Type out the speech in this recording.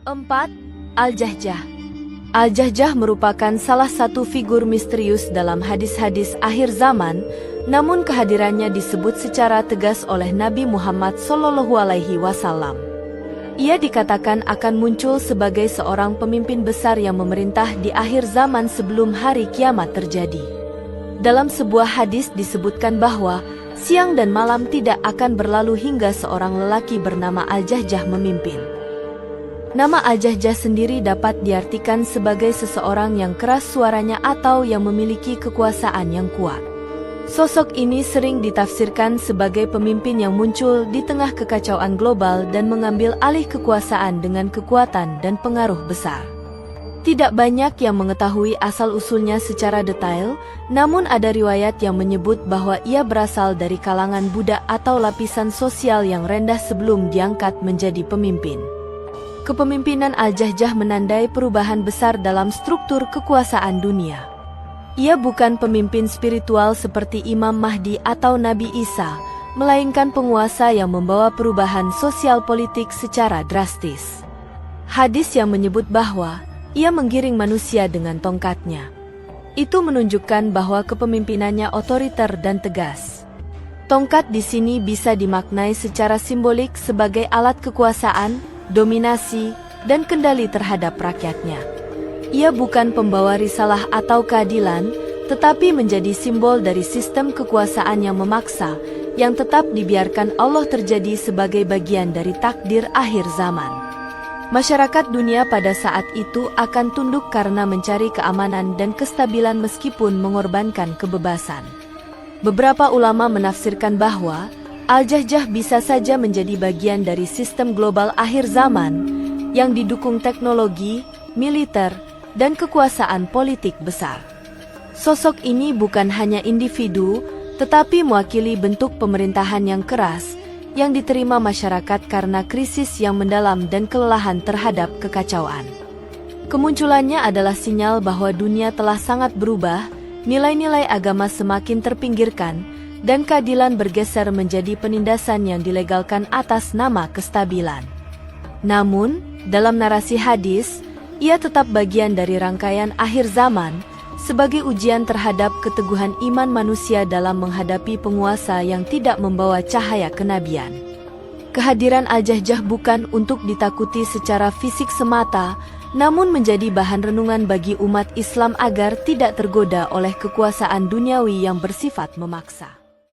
4. Al-Jahjah. Al-Jahjah merupakan salah satu figur misterius dalam hadis-hadis akhir zaman, namun kehadirannya disebut secara tegas oleh Nabi Muhammad SAW. Ia dikatakan akan muncul sebagai seorang pemimpin besar yang memerintah di akhir zaman sebelum hari kiamat terjadi. Dalam sebuah hadis disebutkan bahwa siang dan malam tidak akan berlalu hingga seorang lelaki bernama Al-Jahjah memimpin. Nama Al-Jahjah sendiri dapat diartikan sebagai seseorang yang keras suaranya atau yang memiliki kekuasaan yang kuat. Sosok ini sering ditafsirkan sebagai pemimpin yang muncul di tengah kekacauan global dan mengambil alih kekuasaan dengan kekuatan dan pengaruh besar. Tidak banyak yang mengetahui asal-usulnya secara detail, namun ada riwayat yang menyebut bahwa ia berasal dari kalangan budak atau lapisan sosial yang rendah sebelum diangkat menjadi pemimpin. Kepemimpinan Al-Jahjah menandai perubahan besar dalam struktur kekuasaan dunia. Ia bukan pemimpin spiritual seperti Imam Mahdi atau Nabi Isa, melainkan penguasa yang membawa perubahan sosial politik secara drastis. Hadis yang menyebut bahwa ia menggiring manusia dengan tongkatnya. Itu menunjukkan bahwa kepemimpinannya otoriter dan tegas. Tongkat di sini bisa dimaknai secara simbolik sebagai alat kekuasaan, dominasi, dan kendali terhadap rakyatnya. Ia bukan pembawa risalah atau keadilan, tetapi menjadi simbol dari sistem kekuasaan yang memaksa, yang tetap dibiarkan Allah terjadi sebagai bagian dari takdir akhir zaman. Masyarakat dunia pada saat itu akan tunduk karena mencari keamanan dan kestabilan meskipun mengorbankan kebebasan. Beberapa ulama menafsirkan bahwa Al-Jahjah bisa saja menjadi bagian dari sistem global akhir zaman yang didukung teknologi, militer, dan kekuasaan politik besar. Sosok ini bukan hanya individu, tetapi mewakili bentuk pemerintahan yang keras yang diterima masyarakat karena krisis yang mendalam dan kelelahan terhadap kekacauan. Kemunculannya adalah sinyal bahwa dunia telah sangat berubah, nilai-nilai agama semakin terpinggirkan, dan keadilan bergeser menjadi penindasan yang dilegalkan atas nama kestabilan. Namun, dalam narasi hadis, ia tetap bagian dari rangkaian akhir zaman, sebagai ujian terhadap keteguhan iman manusia dalam menghadapi penguasa yang tidak membawa cahaya kenabian. Kehadiran Al-Jahjah bukan untuk ditakuti secara fisik semata, namun menjadi bahan renungan bagi umat Islam agar tidak tergoda oleh kekuasaan duniawi yang bersifat memaksa.